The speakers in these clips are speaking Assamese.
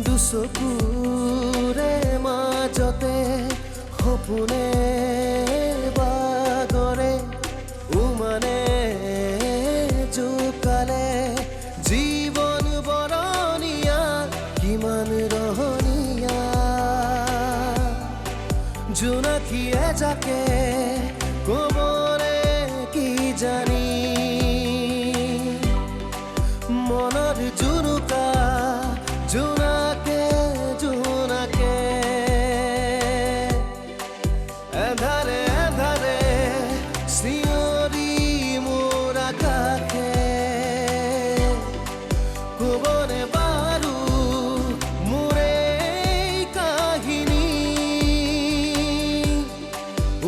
দুচকুৰে মাজতে সপোনে বাগৰে উমানে জোকালে জীৱন বৰণীয়া কিমান ৰহণীয়া জোনাকীয়ে যাকে কবৰে কি জানি মনৰ জুনুকা জোনাকে জোনাকে এন্ধাৰে এন্ধাৰে চিঞৰি মোৰ আকাশে কবনে বাৰু মোৰে কাহিনী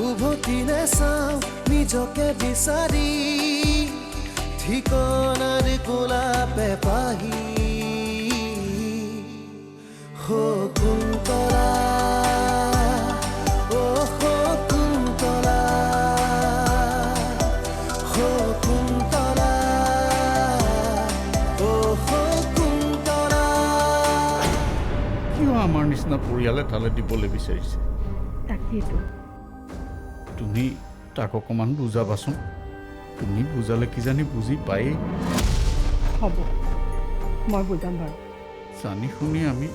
উভতি নাচাওঁ নিজকে বিচাৰি ঠিকনাৰ গোলাপে পাহি শকুন্তলা ও শকুন্তলা শকুন্তলা ও শকুন্তলা কিয় আমাৰ নিচিনা পৰিয়ালে তালে দিবলৈ বিচাৰিছে তাকেইতো তুমি তাক অকণমান বুজাবাচোন তুমি বুজালে কিজানি বুজি পায়েই হ'ব মই বুজাম বাৰু জানি শুনি আমি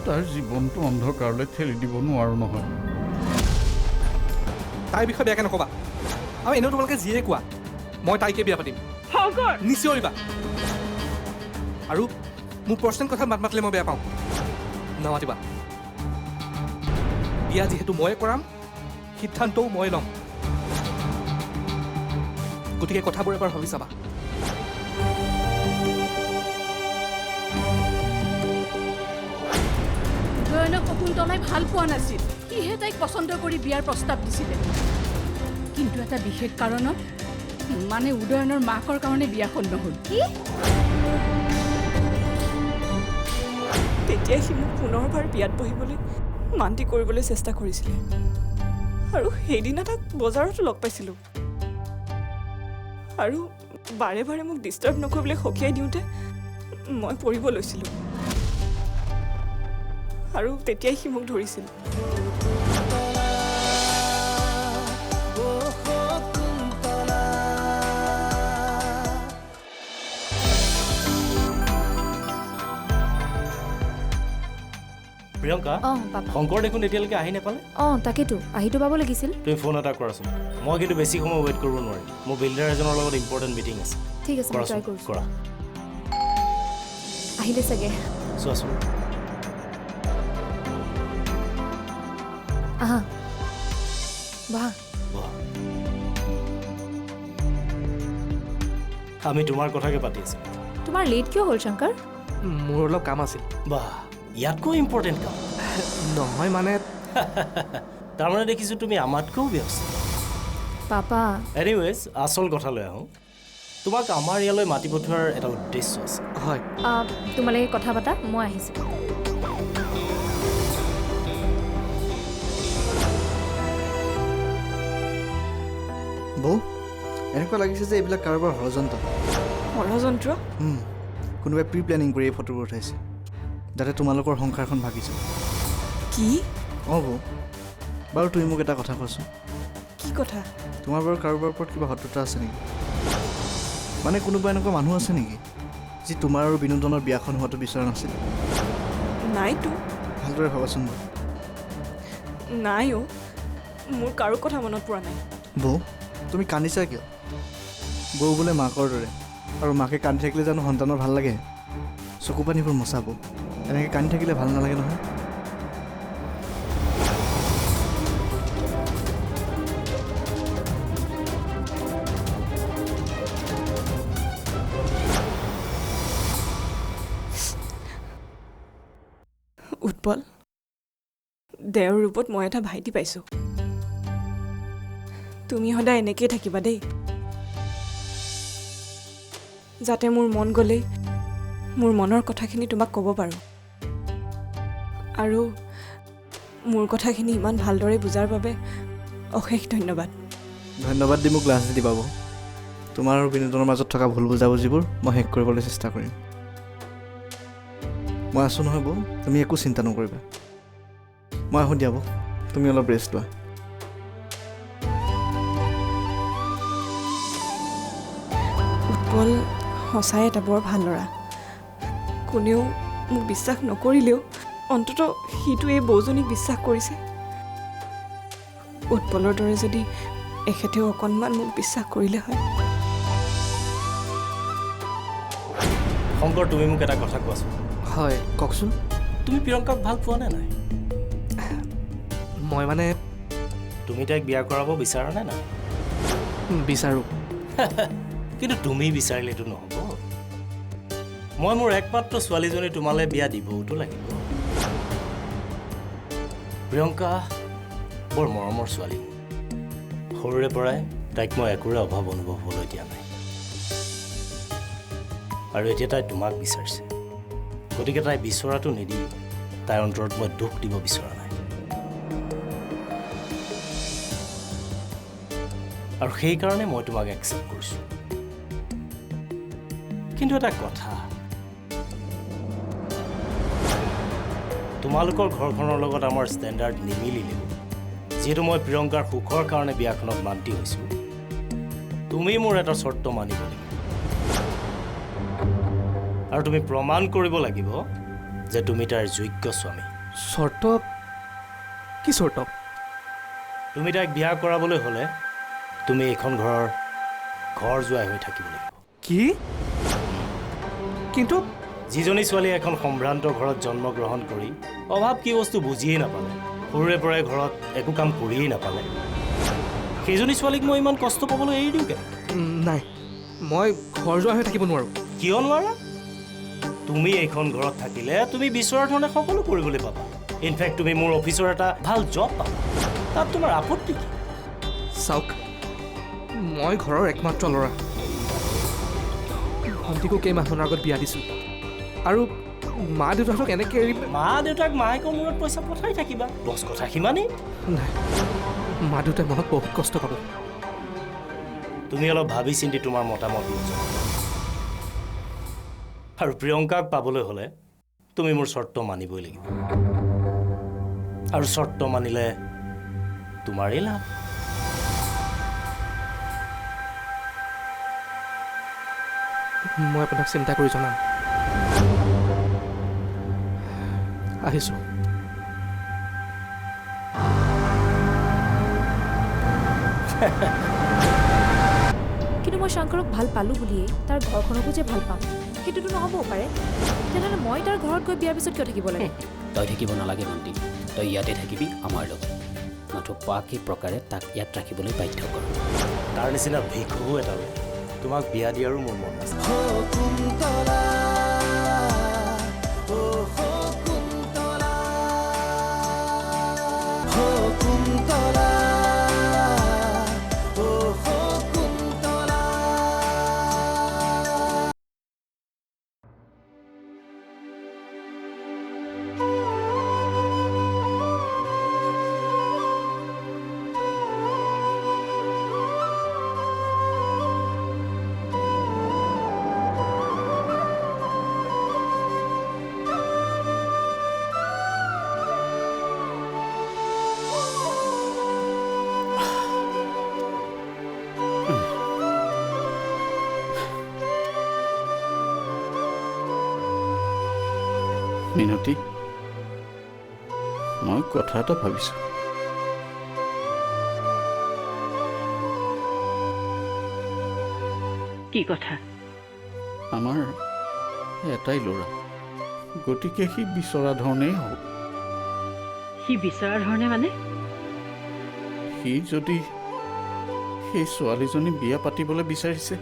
তাৰ জীৱনটো অন্ধকাৰলৈ ঠেলি দিব নোৱাৰোঁ নহয় তাইৰ বিষয়ে বেয়াকৈ নক'বা আৰু এনেও তোমালোকে যিয়ে কোৱা মই তাইকে বিয়া পাতিম নিশ্চয়বা আৰু মোৰ পাৰ্চনেল কথা মাত মাতিলে মই বেয়া পাওঁ নামাতিবা বিয়া যিহেতু মই কৰাম সিদ্ধান্তও মই ল'ম গতিকে কথাবোৰ এবাৰ ভাবি চাবা উদয়নক শকুন্তলাই ভাল পোৱা নাছিল সিহে তাইক পচন্দ কৰি বিয়াৰ প্ৰস্তাৱ দিছিলে কিন্তু এটা বিশেষ কাৰণত মানে উদয়নৰ মাকৰ কাৰণে বিয়াখন নহ'ল কি তেতিয়াই সি মোক পুনৰবাৰ বিয়াত বহিবলৈ মান্তি কৰিবলৈ চেষ্টা কৰিছিলে আৰু সেইদিনা তাক বজাৰতো লগ পাইছিলোঁ আৰু বাৰে বাৰে মোক ডিষ্টাৰ্ব নকৰিবলৈ সকীয়াই দিওঁতে মই পৰিব লৈছিলোঁ আৰু তেতিয়াই সি মোক ধৰিছিল প্ৰিয়ংকা শংকৰ দেখোন এতিয়ালৈকে আহি নাপালে তাকেতো আহিতো পাব লাগিছিল তুমি ফোন এটা কৰাচোন মই কিন্তু বেছি সময় ৱেইট কৰিব নোৱাৰিম মোৰ বিল্ডাৰ এজনৰ লগত ইম্পৰ্টেণ্ট মিটিং আছে ঠিক আছে মই ট্ৰাই কৰিছোঁ কৰা আহিলে চাগে চোৱাচোন আহা বাহ আমি তোমাৰ কথাকে পাতি আছোঁ তোমাৰ লেট কিয় হ'ল শংকৰ মোৰ অলপ কাম আছিল বাহ ইয়াতকৈ ইম্পৰ্টেণ্ট কাম নহয় মানে তাৰমানে দেখিছোঁ তুমি আমাতকৈও ব্যস্ত পাপা এনিৱেজ আচল কথালৈ আহোঁ তোমাক আমাৰ ইয়ালৈ মাতি পঠোৱাৰ এটা উদ্দেশ্য আছে হয় তোমালোকে কথা পাতা মই আহিছোঁ বৌ এনেকুৱা লাগিছে যে এইবিলাক কাৰোবাৰ ষড়যন্ত্ৰ ষড়যন্ত্ৰ কোনোবাই প্ৰি প্লেনিং কৰি এই ফটোবোৰ উঠাইছে যাতে তোমালোকৰ সংসাৰখন ভাগিছে কি বৌ বাৰু তুমি মোক এটা কথা কোৱাচোন কি কথা তোমাৰ বাৰু কাৰোবাৰ ওপৰত কিবা শত্ৰুতা আছে নেকি মানে কোনোবা এনেকুৱা মানুহ আছে নেকি যি তোমাৰ আৰু বিনোদনৰ বিয়াখন হোৱাটো বিচৰা নাছিল নাইতো ভালদৰে ভাবাচোন বৌ নাই মোৰ কাৰো কথা মনত পৰা নাই বৌ তুমি কান্দিছা কিয় বৌ বোলে মাকৰ দৰে আৰু মাকে কান্দি থাকিলে জানো সন্তানৰ ভাল লাগে চকু পানীবোৰ মচাব এনেকৈ কান্দি থাকিলে ভাল নালাগে নহয় উৎপল দেওৰ ৰূপত মই এটা ভাইটি পাইছোঁ তুমি সদায় এনেকেই থাকিবা দেই যাতে মোৰ মন গ'লেই মোৰ মনৰ কথাখিনি তোমাক ক'ব পাৰোঁ আৰু মোৰ কথাখিনি ইমান ভালদৰে বুজাৰ বাবে অশেষ ধন্যবাদ ধন্যবাদ দি মোক লাজ দি পাব তোমাৰ আৰু বিনোদনৰ মাজত থকা ভুল বুজাবুজিবোৰ মই শেষ কৰিবলৈ চেষ্টা কৰিম মই আছোঁ নহয় বৌ, তুমি একো চিন্তা নকৰিবা। মই আহোঁ দিয়া বৌ, তুমি অলপ ৰেষ্ট লোৱা। উৎপল সঁচাই এটা বৰ ভাল ল'ৰা। কোনেও মোক বিশ্বাস নকৰিলেও অন্ততঃ সিটো এই বৌজনীক বিশ্বাস কৰিছে। উৎপলৰ দৰে যদি এখেতেও অকণমান মোক বিশ্বাস কৰিলে হয়। শংকৰ, তুমি মোক এটা কথা কোৱাচোন। হয় কওকচোন। তুমি প্ৰিয়ংকাক ভাল পোৱা নে নাই? মই মানে তুমি তাইক বিয়া কৰাব বিচাৰা নে নাই? বিচাৰোঁ। কিন্তু তুমি বিচাৰিলেতো নহ'ব। মই মোৰ একমাত্ৰ ছোৱালীজনী তোমালৈ বিয়া দিবওতো লাগিব। প্ৰিয়ংকা বৰ মৰমৰ ছোৱালী। সৰুৰে পৰাই তাইক মই একোৰে অভাৱ অনুভৱ হ'বলৈ দিয়া নাই। আৰু এতিয়া তাই তোমাক বিচাৰিছে, গতিকে তাই বিচৰাটো নিদি তাইৰ অন্তৰত মই দুখ দিব বিচৰা নাই। আৰু সেইকাৰণে মই তোমাক একচেপ্ট কৰিছোঁ। কিন্তু এটা কথা, তোমালোকৰ ঘৰখনৰ লগত আমাৰ ষ্টেণ্ডাৰ্ড নিমিলিলেও যিহেতু মই প্ৰিয়ংকাৰ সুখৰ কাৰণে বিয়াখনত মান্তি হৈছোঁ, তুমি মোৰ এটা চৰ্ত মানিব লাগিব। আৰু তুমি প্ৰমাণ কৰিব লাগিব যে তুমি তাইৰ যোগ্য স্বামী। চৰ্ত? কি চৰ্ত? তুমি তাইক বিয়া কৰাবলৈ হ'লে তুমি এইখন ঘৰৰ ঘৰ জোৱাই হৈ থাকিব লাগিব। কি? কিন্তু যিজনী ছোৱালীয়ে এখন সম্ভ্ৰান্ত ঘৰত জন্মগ্ৰহণ কৰি অভাৱ কি বস্তু বুজিয়েই নাপালে, সৰুৰে পৰাই ঘৰত একো কাম কৰিয়েই নাপালে, সেইজনী ছোৱালীক মই ইমান কষ্ট পাবলৈ এৰি দিওঁকে? নাই, মই ঘৰ যোৱা হৈ থাকিব নোৱাৰোঁ। কিয় নোৱাৰা? তুমি এইখন ঘৰত থাকিলে তুমি বিচৰা ধৰণে সকলো কৰিবলৈ পাবা। ইনফেক্ট তুমি মোৰ অফিচৰ এটা ভাল জব পাবা। তাত তোমাৰ আপত্তি কি? চাওক, মই ঘৰৰ একমাত্ৰ ল'ৰা। ভণ্টিকো কেইমাহমানৰ আগত বিয়া দিছোঁ। আৰু মা দেউতাহঁতক এনেকৈ এৰি মা দেউতাক মাহেকৰ মূৰত পইচা পঠাই থাকিবা, বছ কথা সিমানেই। নাই, মা দেউতাই মনত বহুত কষ্ট পাব। তুমি অলপ ভাবি চিন্তি তোমাৰ মতামত বুজা। আৰু প্ৰিয়ংকাক পাবলৈ হ'লে তুমি মোৰ চৰ্ত মানিবই লাগিব। আৰু চৰ্ত মানিলে তোমাৰেই লাভ। মই আপোনাক চিন্তা কৰি জনাম। আহিছোঁ। কিন্তু মই শংকৰক ভাল পালোঁ বুলিয়েই তাৰ ঘৰখনকো যে ভাল পাম সেইটোতো নহ'বও পাৰে। তেনেহ'লে মই তাৰ ঘৰত গৈ বিয়াৰ পিছত কিয় থাকিব লাগে? তই থাকিব নালাগে ভণ্টি, তই ইয়াতে থাকিবি আমাৰ লগত। নথবা কি প্ৰকাৰে তাক ইয়াত ৰাখিবলৈ বাধ্য কৰ। তাৰ নিচিনা ভিক্ষুও এটা তোমাক বিয়া দিয়াৰো মোৰ মন আছে। কুন্তলা কুন্তলা মিনতী, মই কথা এটা ভাবিছোঁ। কি কথা? আমাৰ এটাই ল'ৰা, গতিকে সি বিচৰা ধৰণেই হ'ব। সি বিচৰা ধৰণে মানে? সি যদি সেই ছোৱালীজনী বিয়া পাতিবলৈ বিচাৰিছে,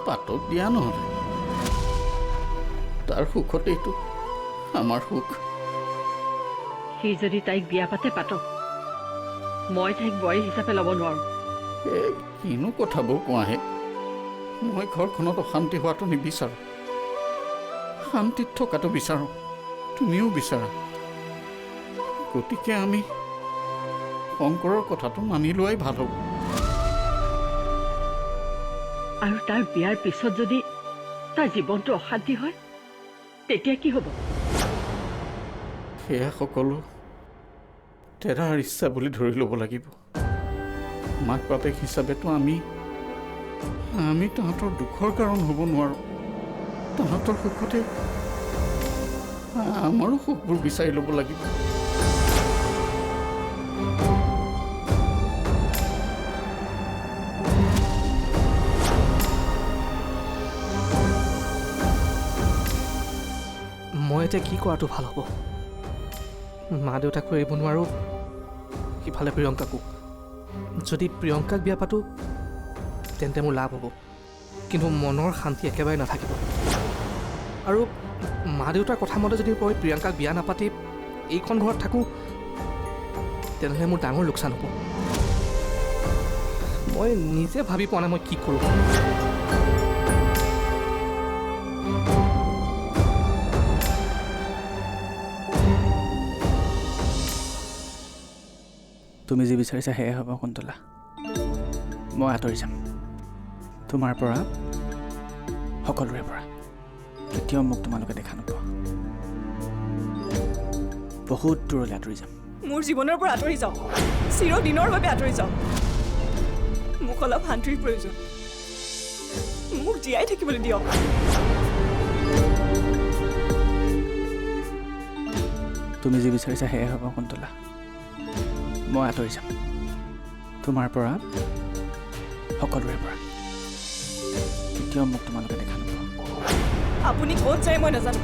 পাতক দিয়া নহ'লে। তাৰ সুখতেইতো আমাৰ সুখ। সি যদি তাইক বিয়া পাতে পাতক, মই তাইক বোৱাৰী হিচাপে ল'ব নোৱাৰোঁ। কিনো কথাবোৰ কোৱাহে। মই ঘৰখনত অশান্তি হোৱাটো নিবিচাৰোঁ, শান্তিত থকাটো বিচাৰোঁ, তুমিও বিচাৰা। গতিকে আমি শংকৰৰ কথাটো মানি লোৱাই ভাল হ'ব। আৰু তাৰ বিয়াৰ পিছত যদি তাৰ জীৱনটো অশান্তি হয়, তেতিয়া কি হ'ব? সেয়া সকলো তেৰাৰ ইচ্ছা বুলি ধৰি ল'ব লাগিব। মাক বাপেক হিচাপেতো আমি তাহাঁতৰ দুখৰ কাৰণ হ'ব নোৱাৰোঁ। তাহাঁতৰ সুখতে আমাৰো সুখবোৰ বিচাৰি ল'ব লাগিব। মই এতিয়া কি কৰাটো ভাল হ'ব? মা দেউতাকো এৰিব নোৱাৰোঁ, সিফালে প্ৰিয়ংকাকো। যদি প্ৰিয়ংকাক বিয়া পাতোঁ তেন্তে মোৰ লাভ হ'ব, কিন্তু মনৰ শান্তি একেবাৰে নাথাকিব। আৰু মা দেউতাৰ কথা মতে যদি মই প্ৰিয়ংকাক বিয়া নাপাতি এইখন ঘৰত থাকোঁ তেনেহ'লে মোৰ ডাঙৰ লোকচান হ'ব। মই নিজে ভাবি পোৱা নাই মই কি কৰোঁ। তুমি যি বিচাৰিছা সেয়াই হ'ব কুন্তলা। মই আঁতৰি যাম তোমাৰ পৰা, সকলোৰে পৰা। কেতিয়াও মোক তোমালোকে দেখা নোপোৱা। বহুত দূৰলৈ আঁতৰি যাম। মোৰ জীৱনৰ পৰা আঁতৰি যাওঁ, চিৰদিনৰ বাবে আঁতৰি যাওঁ। মোক অলপ শান্তিৰ প্ৰয়োজন, মোক জীয়াই থাকিবলৈ দিয়ক। তুমি যি বিচাৰিছা সেয়াই হ'ব কুন্তলা। মই আঁতৰি যাম তোমাৰ পৰা, সকলোৰে পৰা। কেতিয়াও মোক তোমালোকে দেখা নোপোৱা। আপুনি ক'ত যায় মই নাজানো,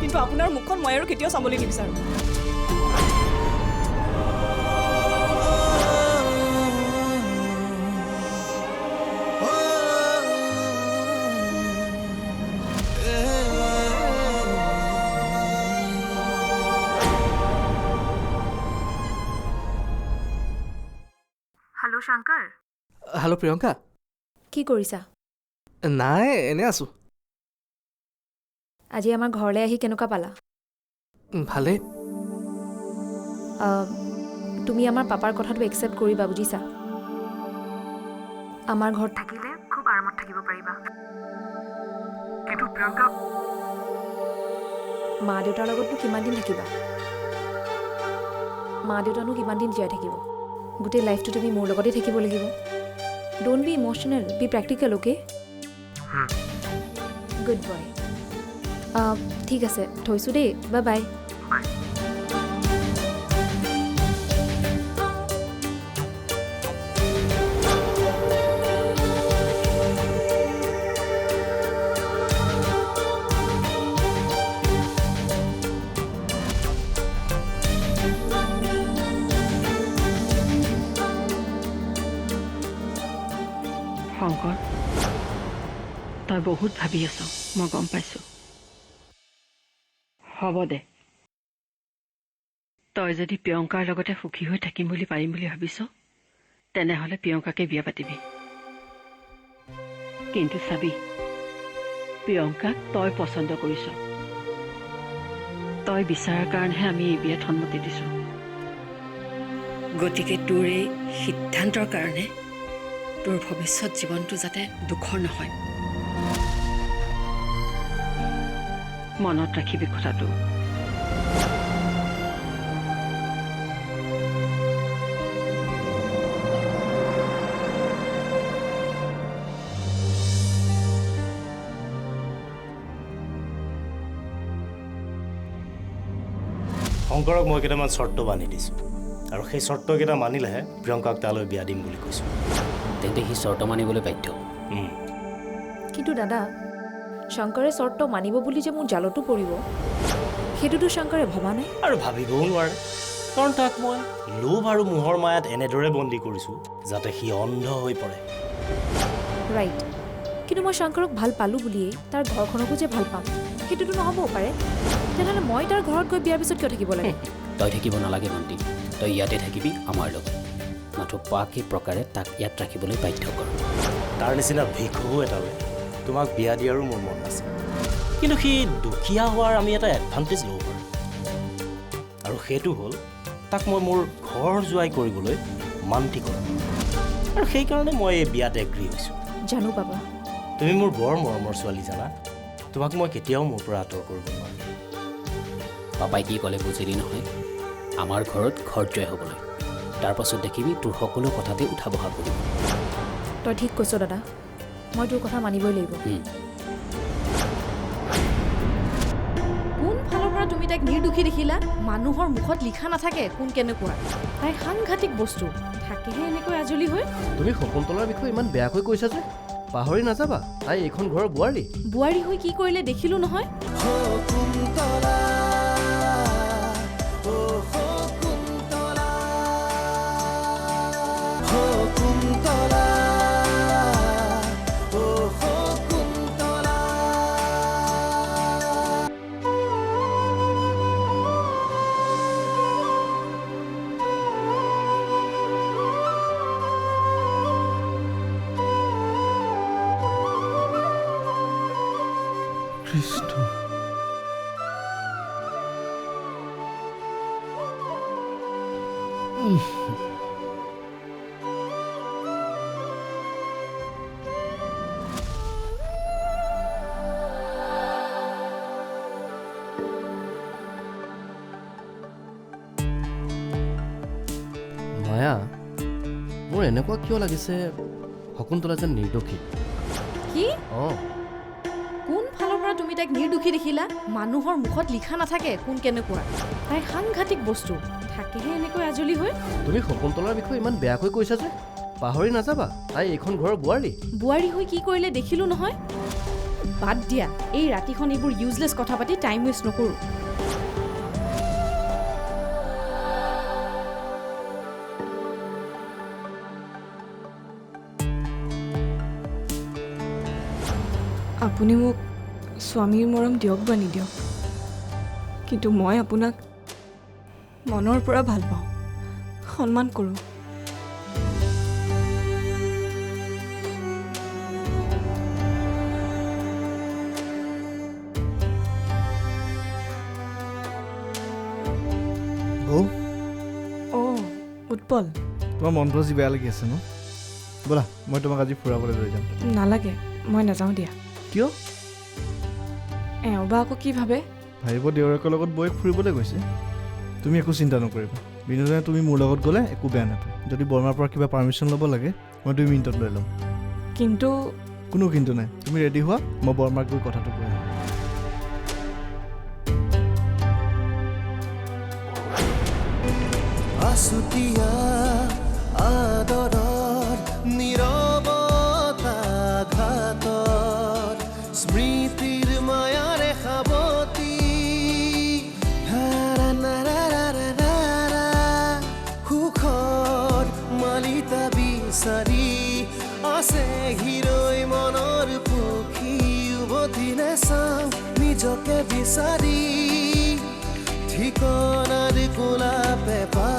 কিন্তু আপোনাৰ মুখখন মই আৰু কেতিয়াও চাবলৈ নিবিচাৰোঁ। হেল্ল' শংকৰ। হেল্ল' প্ৰিয়ংকা। কি কৰিছা? নাই, এনে আছোঁ। আজি আমাৰ ঘৰলৈ আহি কেনেকুৱা পালা? ভালেই। তুমি আমাৰ পাপাৰ কথাটো একচেপ্ট কৰিবা, বুজিছা? আমাৰ ঘৰত থাকিলে খুব আৰামত থাকিব পাৰিবা। কিন্তু প্ৰিয়ংকা, মা দেউতাৰ লগতনো কিমান দিন থাকিবা? মা দেউতানো কিমান দিন জীয়াই থাকিব? গোটেই লাইফটো তুমি মোৰ লগতেই থাকিব লাগিব। Don't be emotional, be practical, okay? Good boy. ঠিক আছে, থৈছোঁ দেই। Bye bye. শংকৰ, তই বহুত ভাবি আছ, মই গম পাইছোঁ। হ'ব দে, তই যদি প্ৰিয়ংকাৰ লগতে সুখী হৈ থাকিম বুলি পাৰিম বুলি ভাবিছ, তেনেহ'লে প্ৰিয়ংকাকে বিয়া পাতিবি। কিন্তু চাবি, প্ৰিয়ংকাক তই পচন্দ কৰিছ। তই বিচৰাৰ কাৰণেহে আমি এই বিয়াত সন্মতি দিছোঁ। গতিকে তোৰ এই সিদ্ধান্তৰ কাৰণে তোৰ ভৱিষ্যত জীৱনটো যাতে দুখৰ নহয়, মনত ৰাখিবি কথাটো। শংকৰক মই কেইটামান চৰ্ত বান্ধি দিছোঁ, আৰু সেই চৰ্তকেইটা মানিলেহে প্ৰিয়ংকাক তালৈ বিয়া দিম বুলি কৈছোঁ। তেন্তে সি চৰ্ত মানিবলৈ বাধ্য। কিন্তু দাদা, শংকৰে চৰ্ত মানিব বুলি যে মোৰ জালতো পৰিব, সেইটোতো শংকৰে ভবা নাই আৰু ভাবিবও নোৱাৰে, কাৰণ তাক মই লোভ আৰু মোহৰ মায়াত এনেদৰে বন্দী কৰিছোঁ যাতে সি অন্ধ হৈ পৰে। ৰাইট, কিন্তু মই শংকৰক ভাল পালোঁ বুলিয়েই তাৰ ঘৰখনকো যে ভাল পাম, সেইটোতো নহ'বও পাৰে। তেনেহ'লে মই তাৰ ঘৰত গৈ বিয়াৰ পিছত কিয় থাকিব লাগে? তই থাকিব নালাগে ভণ্টি, তই ইয়াতে থাকিবি আমাৰ লগত। মাথো পাকি প্ৰকাৰে তাক ইয়াত ৰাখিবলৈ বাধ্য কৰ। তাৰ নিচিনা ভিক্ষু এটালৈ তোমাক বিয়া দিয়াৰো মোৰ মন আছে, কিন্তু সি দুখীয়া হোৱাৰ আমি এটা এডভান্টেজ ল'ব পাৰোঁ, আৰু সেইটো হ'ল তাক মই মোৰ ঘৰ জোৱাই কৰিবলৈ মান্তি কৰোঁ, আৰু সেইকাৰণে মই এই বিয়াত এগ্ৰী হৈছোঁ। জানো পাবা, তুমি মোৰ বৰ মৰমৰ ছোৱালী জানা, তোমাক মই কেতিয়াও মোৰ পৰা আঁতৰ কৰিব নোৱাৰোঁ। পাপাই কি ক'লে বুজিলি নহয় আমাৰ ঘৰত ঘৰ জয় হ'বলৈ তাৰপাছত দেখিবি তোৰ সকলো কথাতে উঠা বহা কৰিব তই ঠিক কৈছ দাদা মই তোৰ কথা মানিবই লাগিব কোন ফালৰ পৰা তুমি তাইক নিৰ্দোষী দেখিলা মানুহৰ মুখত লিখা নাথাকে কোন কেনেকুৱা তাই সাংঘাতিক বস্তু থাকেহে এনেকৈ আজলি হৈ তুমি শকুন্তলাৰ বিষয়ে ইমান বেয়াকৈ কৈছা যে পাহৰি নাযাবা তাই এইখন ঘৰৰ বোৱাৰী বোৱাৰী হৈ কি কৰিলে দেখিলো নহয় শকুন্তলা শকুন্তলা শকুন্তলা কৃষ্ণ মায়া মোৰ এনেকুৱা কিয় লাগিছে শকুন্তলা যেন নিৰ্দোষী কি অঁ কোন ফালৰ পৰা তুমি তাইক নিৰ্দোষী দেখিলা মানুহৰ মুখত লিখা নাথাকে কোন কেনেকুৱা তাই সাংঘাতিক বস্তু থাকেহে এনেকৈ আজলি হৈ তুমি শকুন্তলাৰ বিষয়ে ইমান বেয়াকৈ কৈছা যে পাহৰি নাযাবা তাই এইখন ঘৰৰ বোৱাৰী বোৱাৰী হৈ কি কৰিলে দেখিলো নহয় বাদ দিয়া এই ৰাতিখন এইবোৰ ইউজলেছ কথা পাতি টাইম ৱেষ্ট নকৰোঁ আপুনি মোক স্বামীৰ মৰম দিয়ক বা নিদিয়ক কিন্তু মই আপোনাক মনৰ পৰা ভাল পাওঁ সন্মান কৰোঁ বৌ অঁ উৎপল তোমাৰ মনটো আজি বেয়া লাগি আছে ন ব'লা মই তোমাক আজি ফুৰাবলৈ লৈ যাম নালাগে মই নাযাওঁ দিয়া কিয় এওঁ বা আকৌ কি ভাবে ভাবিব দেউৰাকৰ লগত বৌক ফুৰিবলৈ গৈছে তুমি একো চিন্তা নকৰিবা বিনোদনে তুমি মোৰ লগত গ'লে একো বেয়া নাপায় যদি বৰমাৰ পৰা কিবা পাৰ্মিশ্যন ল'ব লাগে মই 2 মিনিটত লৈ ল'ম কিন্তু কোনো কিন্তু নাই তুমি ৰেডি হোৱা মই বৰমাক গৈ কথাটো কৈ আহিম আছুতীয়া আদৰৰ নীৰৱতা ঘাতৰ স্মৃতিৰ মায়াৰে সাৱতি সুখৰ মালিতা বিচাৰি আছে হিৰৈ মনৰ পক্ষী উভতি নাচাওঁ নিজকে বিচাৰি ঠিকনাৰ গোলাপে পা